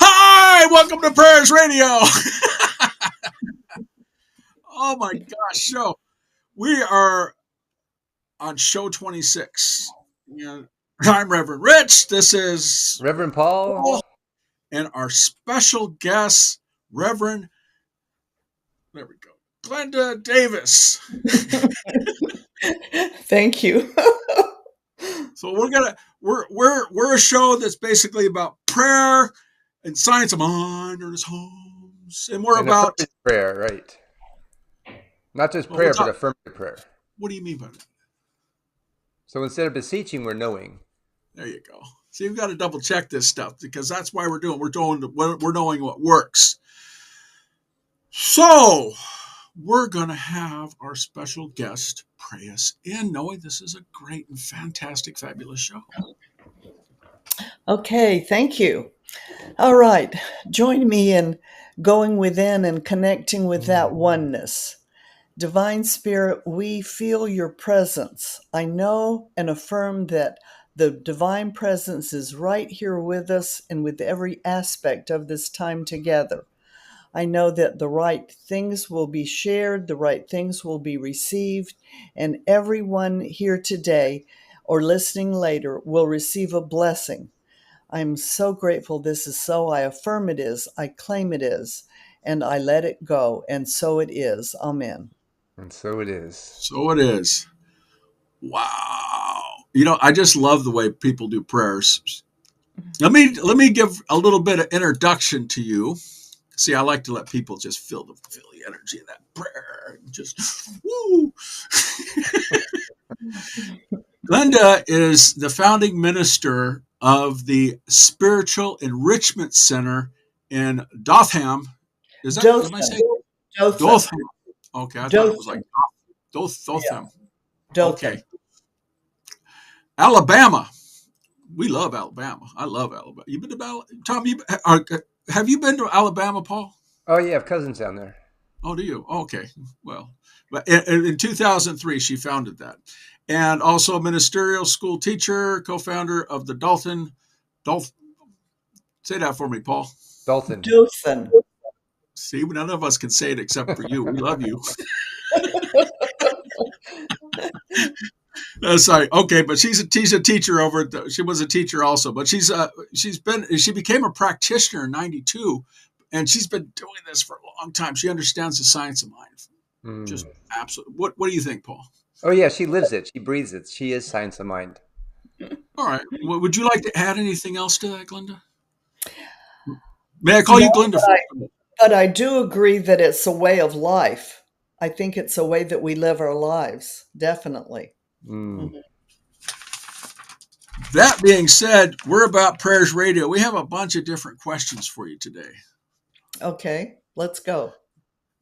Hi, welcome to Prayers Radio. Oh my gosh, so we are on show 26. And I'm Reverend Rich. This is Reverend Paul. Paul and our special guest, Reverend, there we go, Glenda Davis. Thank you. So we're a show that's basically about prayer and science of mind or his homes. And we're And about affirmative prayer, right? Not just well, we're prayer, but talking, affirmative prayer. what do you mean by that? So instead of beseeching, we're knowing. There you go. See, we've got to double check this stuff because that's why we're knowing what works. So we're gonna have our special guest pray us in, knowing this is a great and fantastic, fabulous show. Okay, thank you. All right, join me in going within and connecting with that oneness. Divine Spirit, we feel your presence. I know and affirm that the divine presence is right here with us and with every aspect of this time together. I know that the right things will be shared, the right things will be received, and everyone here today or listening later will receive a blessing. I'm so grateful this is so. I affirm it is, I claim it is, and I let it go, and so it is. Amen. And so it is. So it is. Wow. I just love the way people do prayers. Let me give a little bit of introduction to you. See, I like to let people just feel the energy of that prayer. Just woo. Glenda is the founding minister of the Spiritual Enrichment Center in Dotham. Is that, am I Dothan. saying Dothan. Dotham? Okay, I thought it was like Dothan. Yeah. Dotham. Dothan. Okay. Alabama. We love Alabama. I love Alabama. You been to Tom? Have you been to Alabama, Paul? Oh, yeah, I have cousins down there. Oh, do you? Okay. Well, but in 2003, she founded that. And also a ministerial school teacher, co-founder of the Dolphin. Say that for me, Paul. Dalton. Dothan. See, none of us can say it except for you. We love you. Sorry. Okay, but she's a teacher over at she was a teacher also, but she became a practitioner in '92, and she's been doing this for a long time. She understands the science of mind. Just Mm. absolutely. What do you think, Paul? Oh, yeah, she lives it. She breathes it. She is science of mind. All right. Well, would you like to add anything else to that, Glenda? May I call No, you Glenda first? but I do agree that it's a way of life. I think it's a way that we live our lives. Definitely. Mm. Mhm. That being said, we're about Prayers Radio. We have a bunch of different questions for you today. Okay, let's go.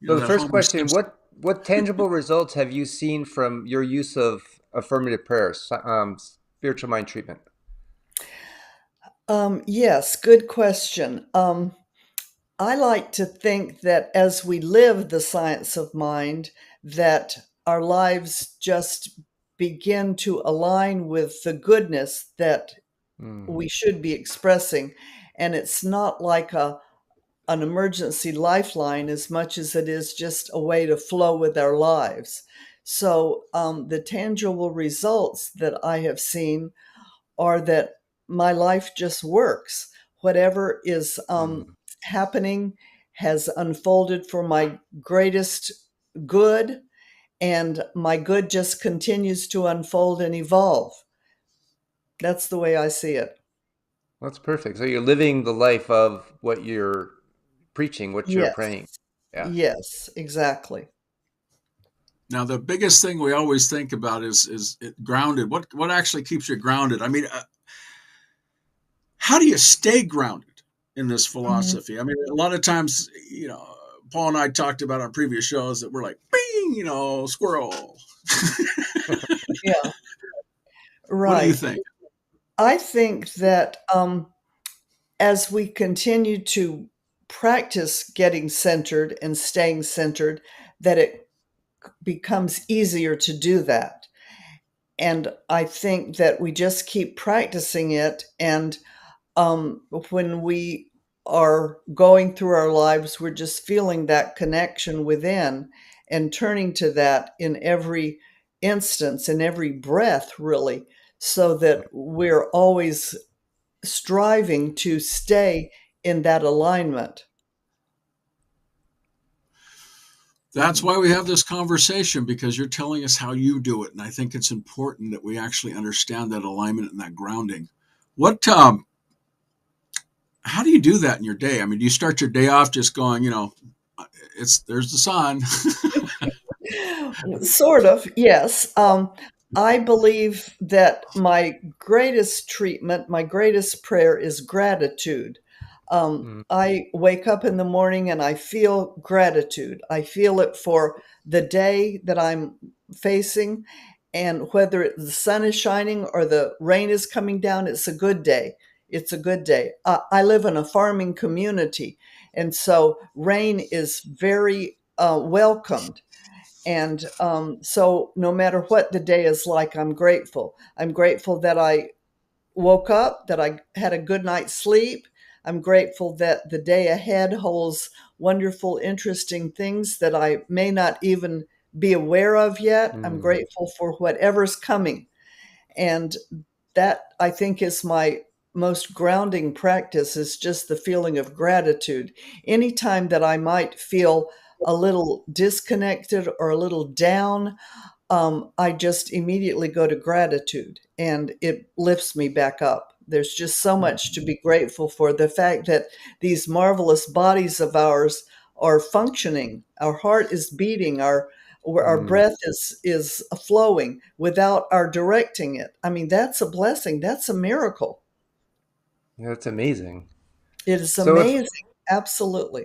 So the That first Homer question, Simpson. what tangible results have you seen from your use of affirmative prayer, spiritual mind treatment? Yes, good question. I like to think that as we live the science of mind, that our lives just begin to align with the goodness that Mm. we should be expressing. And it's not like an emergency lifeline as much as it is just a way to flow with our lives. So the tangible results that I have seen are that my life just works. Whatever is Mm. happening has unfolded for my greatest good, and my good just continues to unfold and evolve. That's the way I see it. That's perfect. So you're living the life of what you're preaching, what you're Yes, praying. Yeah. yes, exactly. Now, the biggest thing we always think about is grounded. What actually keeps you grounded? I mean, how do you stay grounded in this Mhm. philosophy? I mean, a lot of times, Paul and I talked about on previous shows that we're like, bing, squirrel. Yeah, What do you right. think? I think that as we continue to practice getting centered and staying centered, that it becomes easier to do that. And I think that we just keep practicing it. And when we are going through our lives, we're just feeling that connection within and turning to that in every instance, in every breath, really, so that we're always striving to stay in that alignment. That's why we have this conversation, because you're telling us how you do it. And I think it's important that we actually understand that alignment and that grounding. What, how do you do that in your day? I mean, do you start your day off just going, there's the sun? Sort of, yes. I believe that my greatest treatment, my greatest prayer is gratitude. Mm, I wake up in the morning and I feel gratitude. I feel it for the day that I'm facing, and whether the sun is shining or the rain is coming down, it's a good day. It's a good day. I live in a farming community, and so rain is very welcomed. And so, no matter what the day is like, I'm grateful. I'm grateful that I woke up, that I had a good night's sleep. I'm grateful that the day ahead holds wonderful, interesting things that I may not even be aware of yet. I'm mm, grateful for whatever's coming. And that, I think, is my most grounding practice, is just the feeling of gratitude. Anytime that I might feel a little disconnected or a little down, I just immediately go to gratitude and it lifts me back up. There's just so much to be grateful for. The fact that these marvelous bodies of ours are functioning, our heart is beating, our mm. breath is flowing without our directing it. I mean, that's a blessing. That's a miracle. Yeah, that's amazing. It is So if amazing. Absolutely.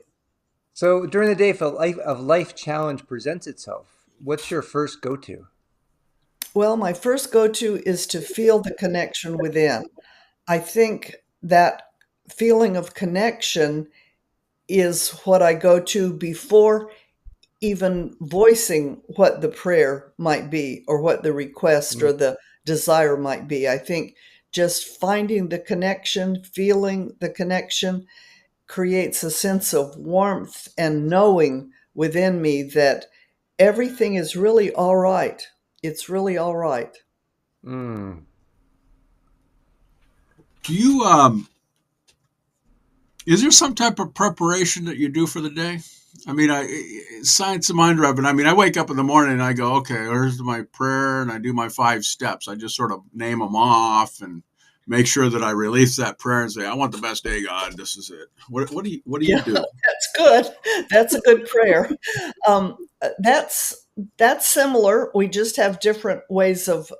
so during the day, if a life challenge presents itself, what's your first go to? Well, my first go to is to feel the connection within. I think that feeling of connection is what I go to before even voicing what the prayer might be or what the request Mm, or the desire might be. I think just finding the connection, feeling the connection creates a sense of warmth and knowing within me that everything is really all right. It's really all right. mm, Do you, is there some type of preparation that you do for the day? I mean, science of mind rubbing. I mean, I wake up in the morning and I go, okay, here's my prayer, and I do my 5 steps. I just sort of name them off and make sure that I release that prayer and say, I want the best day, God. This is it. What do you Yeah, do? that's good. That's a good prayer. That's similar. We just have different ways of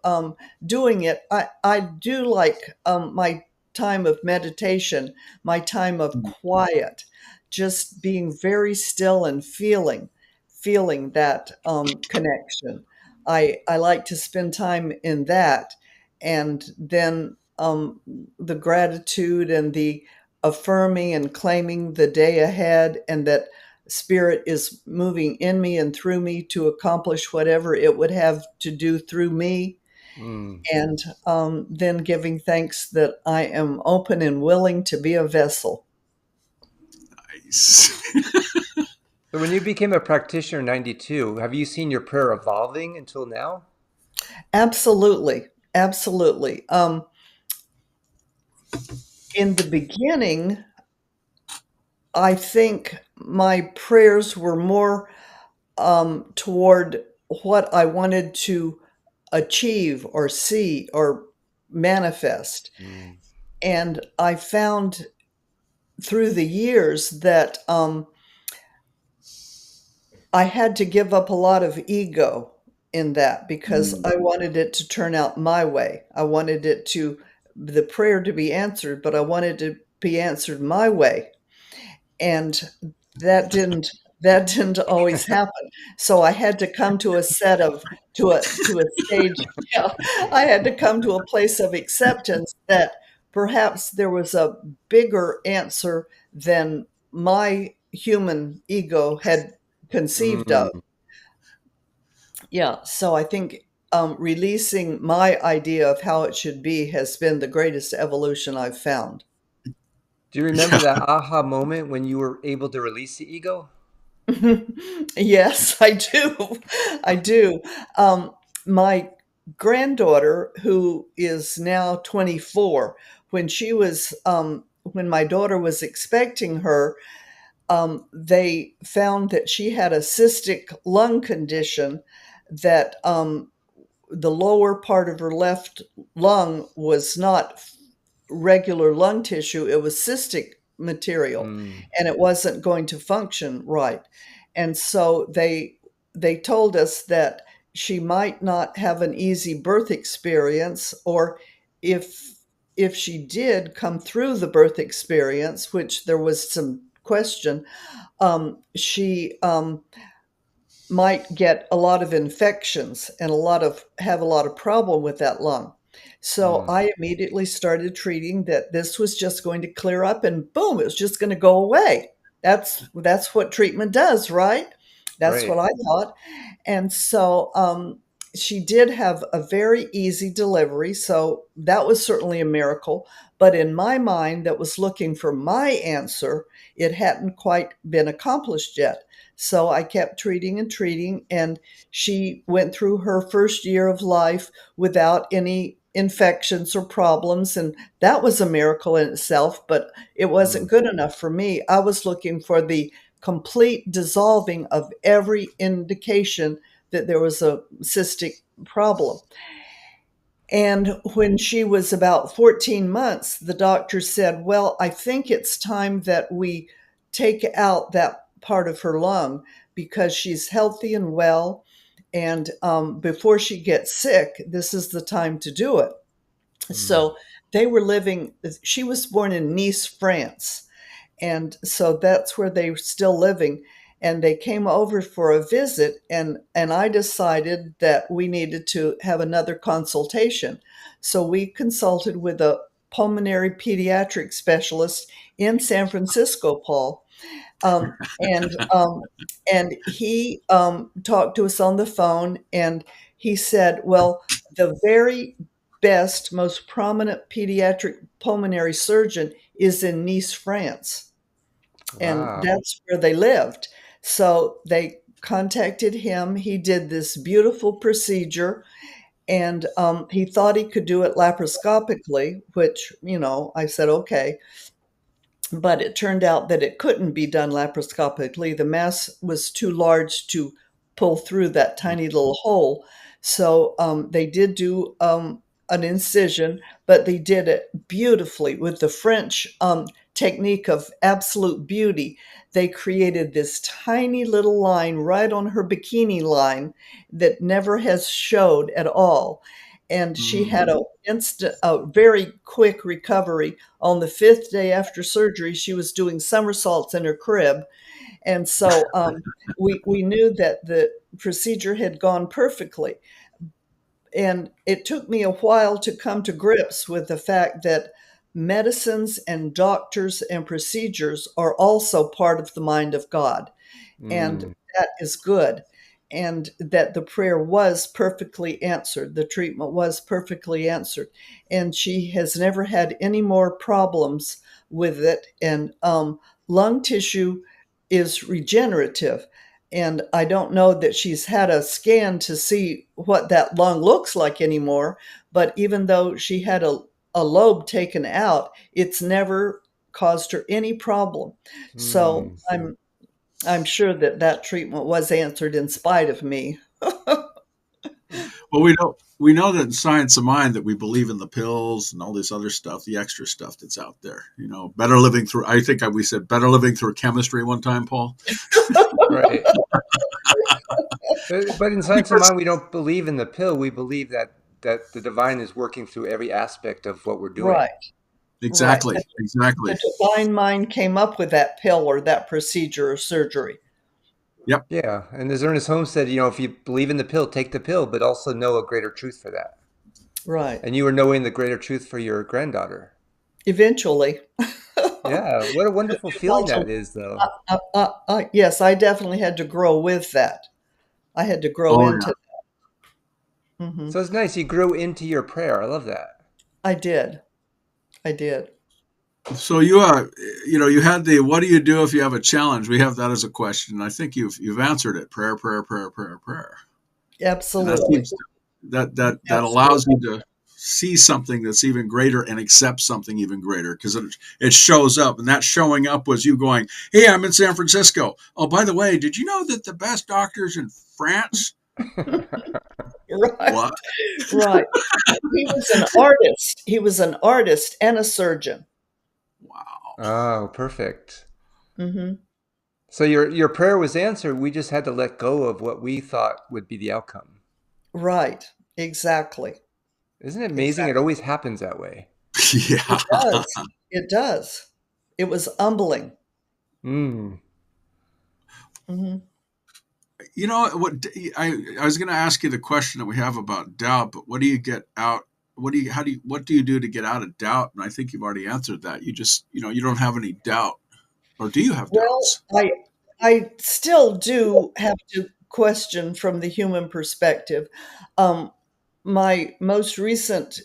doing it. I do like my time of meditation, my time of quiet, just being very still and feeling that connection. I like to spend time in that, and then the gratitude and the affirming and claiming the day ahead, and that spirit is moving in me and through me to accomplish whatever it would have to do through me, mm. and then giving thanks that I am open and willing to be a vessel. Nice. So when you became a practitioner in '92, have you seen your prayer evolving until now? Absolutely, absolutely. In the beginning, I think my prayers were more toward what I wanted to achieve or see or manifest. Mm, And I found through the years that I had to give up a lot of ego in that, because I wanted it to turn out my way. I wanted the prayer to be answered, but I wanted to be answered my way. And that didn't always happen. So I had to come to a set of to a stage. Yeah, I had to come to a place of acceptance that perhaps there was a bigger answer than my human ego had conceived of. mm. Yeah, so I think releasing my idea of how it should be has been the greatest evolution I've found. Do you remember Yeah. that aha moment when you were able to release the ego? Yes, I do. I do. Um, my granddaughter, who is now 24, when my daughter was expecting her, they found that she had a cystic lung condition that the lower part of her left lung was not regular lung tissue, it was cystic material, Mm, and it wasn't going to function right. And so they told us that she might not have an easy birth experience, or if if she did come through the birth experience, which there was some question, she might get a lot of infections and have a lot of problem with that lung. So mm, I immediately started treating that this was just going to clear up and boom, it was just going to go away. That's what treatment does, right? That's what right. I thought. And so she did have a very easy delivery. So that was certainly a miracle. But in my mind, that was looking for my answer, it hadn't quite been accomplished yet. So I kept treating and treating, and she went through her first year of life without any infections or problems. And that was a miracle in itself, but it wasn't Mm, good enough for me. I was looking for the complete dissolving of every indication that there was a cystic problem. And when she was about 14 months, the doctor said, well, I think it's time that we take out that part of her lung because she's healthy and well. And before she gets sick, this is the time to do it. mm, So she was born in Nice, France. And so that's where they were still living. And they came over for a visit, and I decided that we needed to have another consultation. So we consulted with a pulmonary pediatric specialist in San Francisco, Paul. Um, and and he talked to us on the phone, and he said, "Well, the very best, most prominent pediatric pulmonary surgeon is in Nice, France, and wow. that's where they lived." So they contacted him. He did this beautiful procedure, and he thought he could do it laparoscopically, which I said okay, but it turned out that it couldn't be done laparoscopically. The mass was too large to pull through that tiny little hole. So they did do an incision, but they did it beautifully with the French technique of absolute beauty. They created this tiny little line right on her bikini line that never has showed at all. And she had Mm. a very quick recovery. On the fifth day after surgery, she was doing somersaults in her crib. And so we knew that the procedure had gone perfectly. And it took me a while to come to grips with the fact that medicines and doctors and procedures are also part of the mind of God, and Mm, that is good. And that the prayer was perfectly answered, the treatment was perfectly answered, and she has never had any more problems with it. And lung tissue is regenerative, and I don't know that she's had a scan to see what that lung looks like anymore, but even though she had a lobe taken out, it's never caused her any problem. So mm. I'm sure that that treatment was answered in spite of me. Well, we know that in Science of Mind that we believe in the pills and all this other stuff, the extra stuff that's out there. Better living through. I think we said better living through chemistry one time, Paul. Right. But in Science of Because Mind, we don't believe in the pill. We believe that the divine is working through every aspect of what we're doing. Right, right. exactly, The exactly. divine mind came up with that pill or that procedure or surgery. Yep. Yeah, and as Ernest Holmes said, if you believe in the pill, take the pill, but also know a greater truth for that. Right. And you were knowing the greater truth for your granddaughter. Eventually. Yeah, what a wonderful feeling that is, though. Yes, I definitely had to grow with that. I had to grow Oh yeah. into that. So it's nice you grew into your prayer. I love that. I did. I did. So you had the what do you do if you have a challenge? We have that as a question. I think you've answered it. Prayer, prayer, prayer, prayer, prayer, and that Absolutely. seems that allows Absolutely. you to see something that's even greater and accept something even greater because it shows up, and that showing up was you going, "Hey, I'm in San Francisco. Oh, by the way, did you know that the best doctors in France?" Right. What? Right. He was an artist. He was an artist and a surgeon. Wow. Oh, perfect. Hmm. So your prayer was answered. We just had to let go of what we thought would be the outcome. Right. Exactly. Isn't it amazing? It Exactly. always happens that way. It Yeah. does. It does. It was humbling. Mm. Hmm. You know what? I was going to ask you the question that we have about doubt, but what do you get out? What do you do to get out of doubt? And I think you've already answered that. You just, you don't have any doubt, or do you have Well, doubts? I still do have to question from the human perspective. Um, my most recent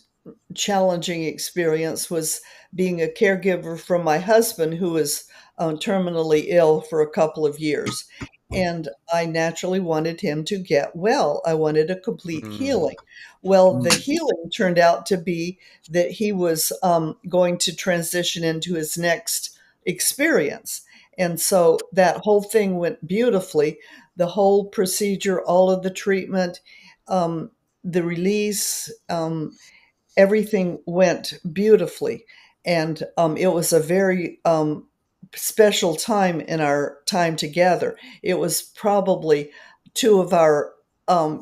challenging experience was being a caregiver for my husband, who was terminally ill for a couple of years. And I naturally wanted him to get well. I wanted a complete Mm. healing. Well, the Mm. healing turned out to be that he was going to transition into his next experience. And so that whole thing went beautifully. The whole procedure, all of the treatment, um, the release, everything went beautifully. And it was a very special time in our time together. It was probably two of our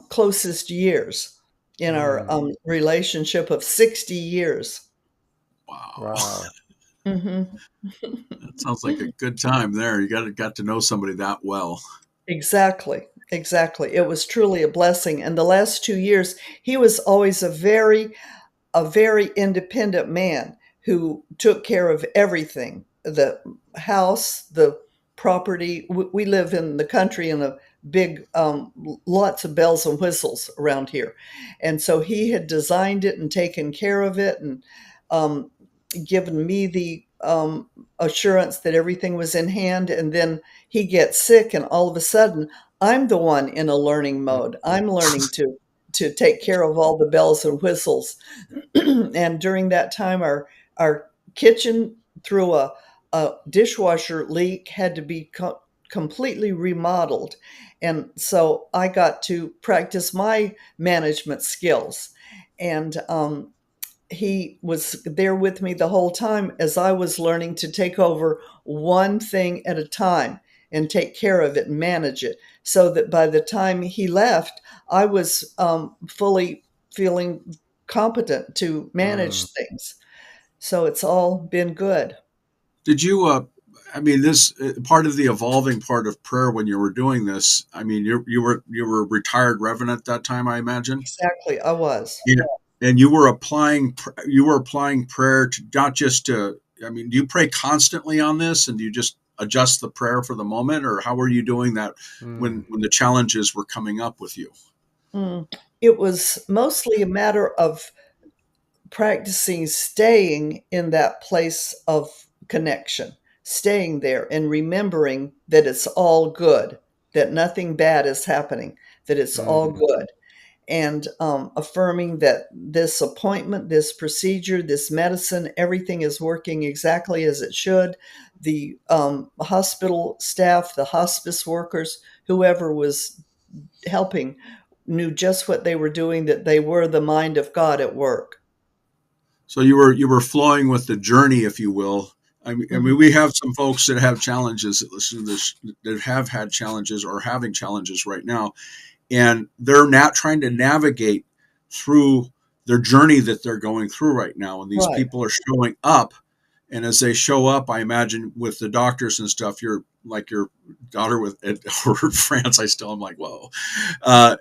closest years in our Mm. relationship of 60 years. Wow, Wow. Hmm. that sounds like a good time there. You got to know somebody that well. Exactly. Exactly. It was truly a blessing. And the last 2 years, he was always a very independent man who took care of everything, the house, the property. We live in the country in a big, lots of bells and whistles around here. And so he had designed it and taken care of it and um, given me the assurance that everything was in hand. And then he gets sick, and all of a sudden, I'm the one in a learning mode. I'm learning to take care of all the bells and whistles. And during that time, our kitchen, through a dishwasher leak, had to be completely remodeled. And so I got to practice my management skills. And he was there with me the whole time as I was learning to take over one thing at a time and take care of it and manage it. So that by the time he left, I was fully feeling competent to Mm. manage things. So it's all been good. Did you? I mean, this part of the evolving part of prayer when you were doing this. I mean, you were a retired reverend at that time, I imagine. Exactly, I was. Yeah. And you were applying prayer to not just to. I mean, do you pray constantly on this, and do you just adjust the prayer for the moment, or how were you doing that Mm. when the challenges were coming up with you? Mm. It was mostly a matter of practicing staying in that place of connection, staying there and remembering that it's all good, that nothing bad is happening, that it's all Mm. good, and affirming that this appointment, this procedure, this medicine, everything is working exactly as it should. The hospital staff, the hospice workers, whoever was helping, knew just what they were doing, that they were the mind of God at work. So you were flowing with the journey, if you will. I mean, Mhm. we have some folks that have challenges that listen to this that have had challenges or having challenges right now, and they're not trying to navigate through their journey that they're going through right now. And these Right. people are showing up, and as they show up, I imagine with the doctors and stuff, you're like your daughter with or France. I still am like, whoa, uh,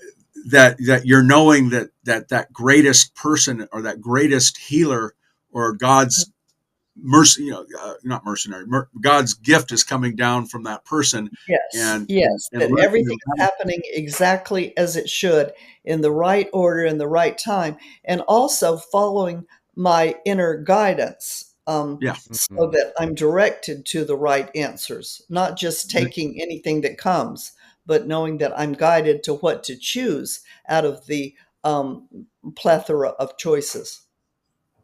that you're knowing that greatest person or that greatest healer or God's mercy, not mercenary, God's gift is coming down from that person, Yes, and and yes, and that let everything is happening exactly as it should, in the right order, in the right time, and also following my inner guidance. Yeah. so that I'm directed to the right answers, not just taking anything that comes, but knowing that I'm guided to what to choose out of the um, plethora of choices.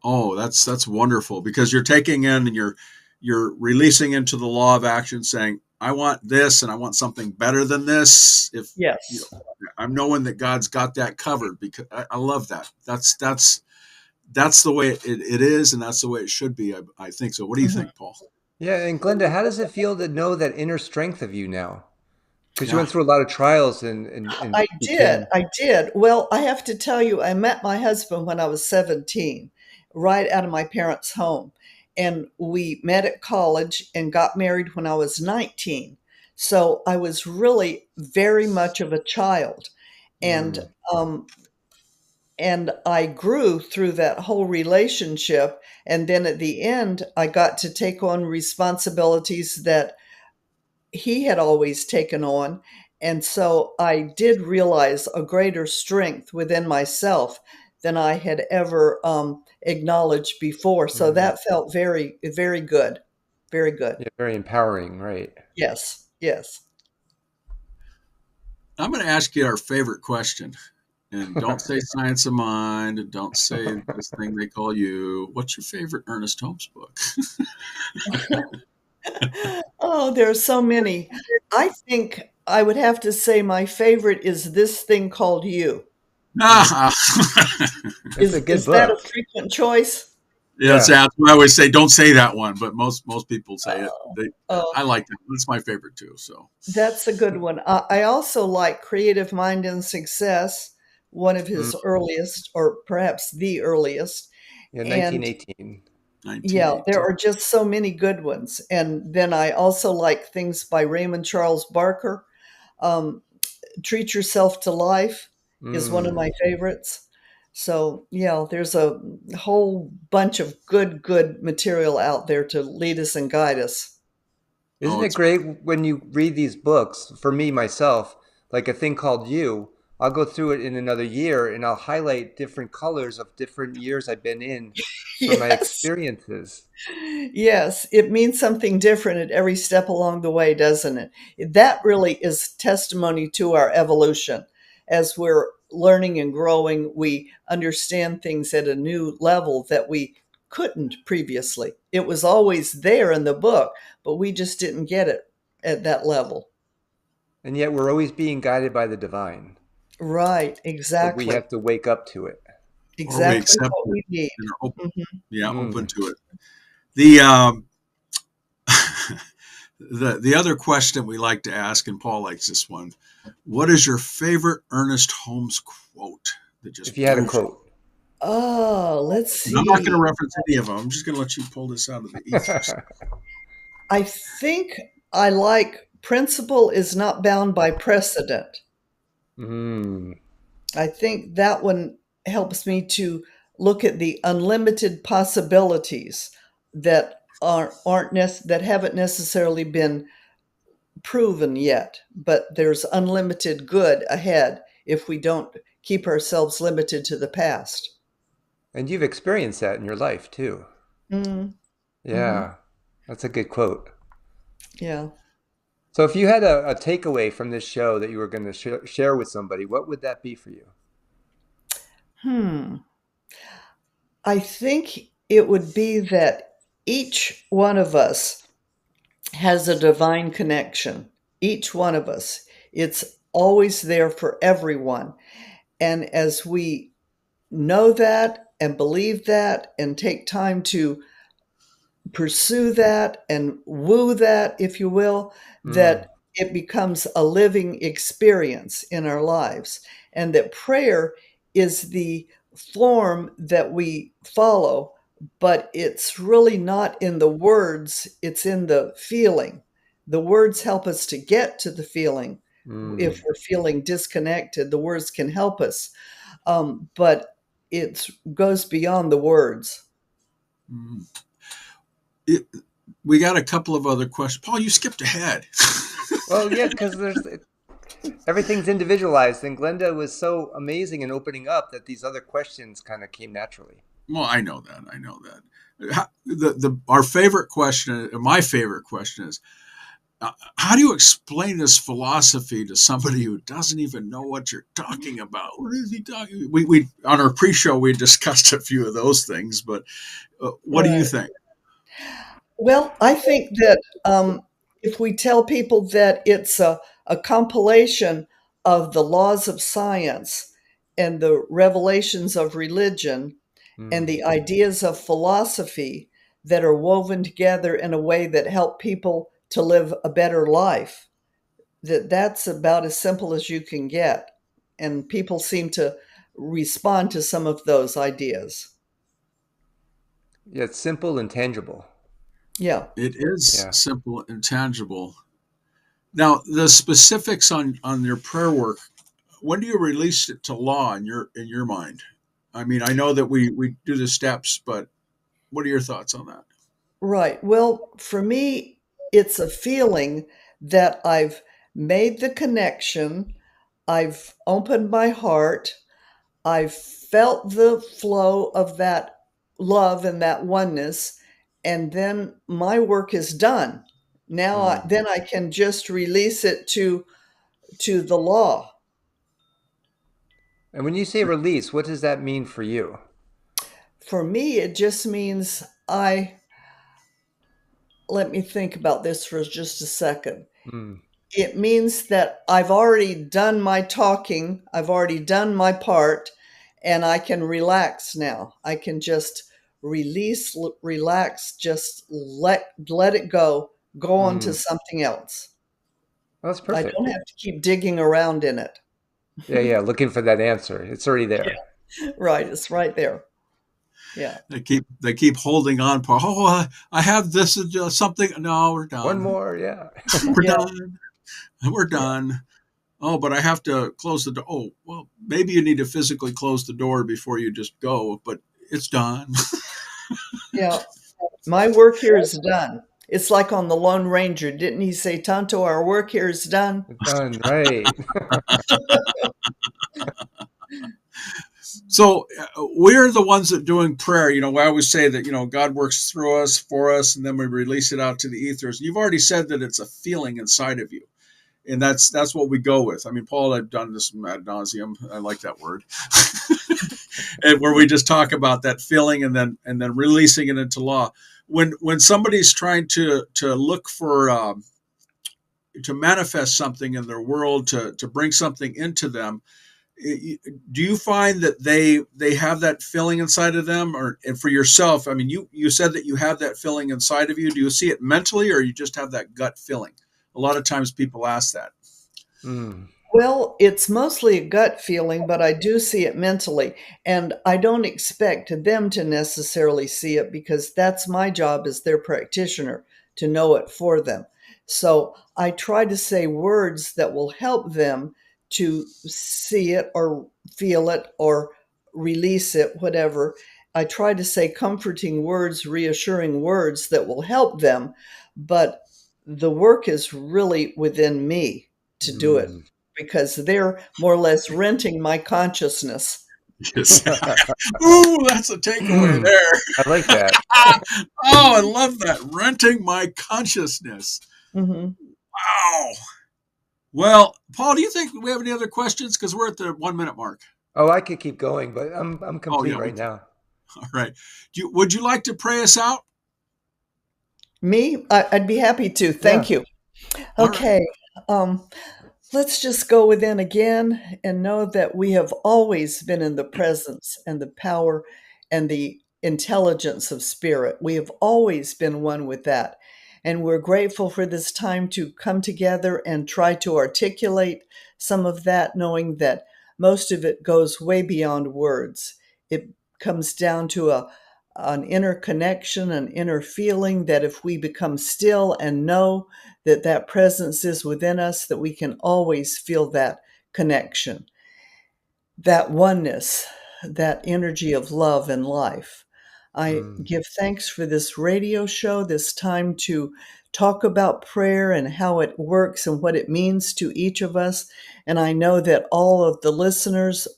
Oh, that's wonderful because you're taking in and you're releasing into the law of action, saying, "I want this, and I want something better than this." If you know, Yes. I'm knowing that God's got that covered because I love that. That's the way it is, and that's the way it should be. I think so. What do you Mhm. think, Paul? Yeah, and Glenda, how does it feel to know that inner strength of you now? Because you Yeah. went through a lot of trials and I did. became. I did. Well, I have to tell you, I met my husband when I was 17, right out of my parents' home. And we met at college and got married when I was 19. So I was really very much of a child. And Mm. um, and I grew through that whole relationship. And then at the end, I got to take on responsibilities that he had always taken on. And so I did realize a greater strength within myself than I had ever acknowledged before. So Mm. that felt very, very good. Very good. Yeah, very empowering, right? Yes. Yes. I'm going to ask you our favorite question. And don't say Science of Mind, and don't say this thing they call you. What's your favorite Ernest Holmes book? Oh, there are so many. I think I would have to say my favorite is This Thing Called You. Mm. Ah, It's a good Is that a book. frequent choice? yeah, Yeah. that's why I always say don't say that one, but most people say it. Oh, I like that. That's my favorite too. So, that's a good one. I also like Creative Mind and Success, one of his Mm. earliest, or perhaps the earliest. Yeah, And 1918. yeah, there 1918. are just so many good ones. And then I also like things by Raymond Charles Barker. Um, Treat Yourself to Life is one of Mm. my favorites. So, yeah, there's a whole bunch of good material out there to lead us and guide us. Isn't Oh, it it's great when you read these books? For me, myself, like A Thing Called You, I'll go through it in another year and I'll highlight different colors of different years I've been in for my Yes. experiences. Yes, it means something different at every step along the way, doesn't it? That really is testimony to our evolution. As we're learning and growing, we understand things at a new level that we couldn't previously. It was always there in the book, but we just didn't get it at that level. And yet we're always being guided by the divine, Right, but we exactly. have to wake up to it. or we Exactly accept what it we need. and are open. Mhm. Yeah, open Mm. to it. The the other question we like to ask, and Paul likes this one. What is your favorite Ernest Holmes quote that If just you had a moves you? quote. Oh, let's And I'm not going to see. reference any of them. I'm just going to let you pull this out of the ethers. I think I like principle is not bound by precedent. Mm. I think that one helps me to look at the unlimited possibilities that that haven't necessarily been proven yet, but there's unlimited good ahead if we don't keep ourselves limited to the past. And you've experienced that in your life too. Mm, hmm. Yeah, that's a good quote. Yeah. So if you had a takeaway from this show that you were going to share with somebody, what would that be for you? Hmm. I think it would be that each one of us has a divine connection. Each one of us. It's always there for everyone. And as we know that and believe that and take time to pursue that and woo that, if you will, Mm. that it becomes a living experience in our lives. And that prayer is the form that we follow, but it's really not in the words, it's in the feeling. The words help us to get to the feeling. If Mm. we're feeling disconnected, the words can help us. But it goes beyond the words. Mm. It, we got a couple of other questions. Paul, you skipped ahead. Well, yeah, because everything's individualized, and Glenda was so amazing in opening up that these other questions kind of came naturally. Well, I know that. I know that. Our favorite question, my favorite question is, how do you explain this philosophy to somebody who doesn't even know what you're talking about? What is he talking? We on our pre-show we discussed a few of those things, but what do you Right. think? Well, I think that if we tell people that it's a compilation of the laws of science and the revelations of religion and Mm. the ideas of philosophy that are woven together in a way that help people to live a better life, that's about as simple as you can get. And people seem to respond to some of those ideas. Yeah, it's simple and tangible. Yeah. It is Yeah. simple and tangible. Now, the specifics on your prayer work. When do you release it to law in your mind? I mean, I know that we do the steps, but what are your thoughts on that? Right. Well, for me, it's a feeling that I've made the connection, I've opened my heart, I've felt the flow of that love and that oneness, and then my work is done. Now, Mm. then I can just release it to the law. And when you say release, what does that mean for you? For me, it just means let me think about this for just a second. Mm. It means that I've already done my talking, I've already done my part, and I can relax now. I can just release, relax, just let it go on to Mm. something else. Well, that's I perfect. don't have to keep digging around in it. Yeah, yeah, looking for that answer. It's already there. Right, it's right there. Yeah. They keep holding on. Oh, I have this something. No, we're One done. more, yeah. We're Yeah. done. We're Yeah. done. Oh, but I have to close the door. Oh, well, maybe you need to physically close the door before you just go, but it's done. Yeah. My work here is done. It's like on the Lone Ranger. Didn't he say, Tonto, our work here is done? Done, right. So we're the ones that doing prayer. We always say that God works through us, for us, and then we release it out to the ethers. You've already said that it's a feeling inside of you, and that's what we go with. I mean, Paul, I've done this ad nauseum. I like that word, and where we just talk about that feeling and then releasing it into law. When somebody's trying to look for to manifest something in their world, to bring something into them, do you find that they have that feeling inside of them, or and for yourself? I mean, you said that you have that feeling inside of you. Do you see it mentally, or you just have that gut feeling? A lot of times people ask that. Mm. Well, it's mostly a gut feeling, but I do see it mentally. And I don't expect them to necessarily see it because that's my job as their practitioner to know it for them. So I try to say words that will help them to see it or feel it or release it, whatever. I try to say comforting words, reassuring words that will help them. But the work is really within me to do it Mm. because they're more or less renting my consciousness. Yes. Ooh, that's a takeaway I like there. that. Oh, I love that. Renting my consciousness. Mhm. Wow. Well, Paul, do you think we have any other questions? Because we're at the 1 minute mark. Oh, I could keep going, but I'm Oh complete yeah. right now. All right. Would you like to pray us out? Me? I'd be happy to. Yeah. Thank you. All right. Okay. Um, let's just go within again and know that we have always been in the presence and the power and the intelligence of spirit. We have always been one with that. And we're grateful for this time to come together and try to articulate some of that, knowing that most of it goes way beyond words. It comes down to an inner connection, an inner feeling that if we become still and know that that presence is within us, that we can always feel that connection, that oneness, that energy of love and life. I Mm. give thanks for this radio show, this time to talk about prayer and how it works and what it means to each of us. And I know that all of the listeners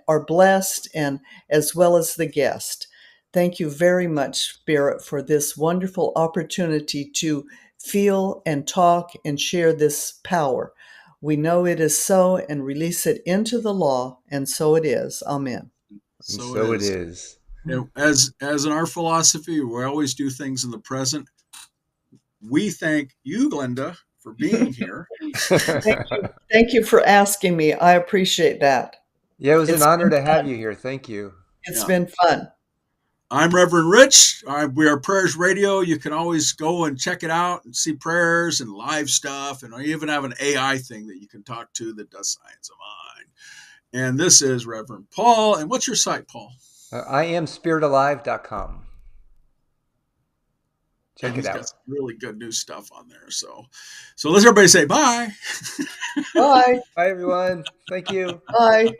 are blessed, and as well as the guest. Thank you very much, Spirit, for this wonderful opportunity to feel and talk and share this power. We know it is so and release it into the law, and so it is. Amen. And So it so it is. is. As in our philosophy, we always do things in the present. We thank you, Glenda, for being here. Thank you for asking me. I appreciate that. Yeah, it was an It's honor been to have fun. you here. Thank you. It's Yeah. been fun. I'm Reverend Rich. We are Prayers Radio. You can always go and check it out and see prayers and live stuff. And I even have an AI thing that you can talk to that does science of mind. And this is Reverend Paul. And what's your site, Paul? I am spiritalive.com. And Check it he's got out. some really good new stuff on there. So let's everybody say bye. Bye. Bye, everyone. Thank you. Bye.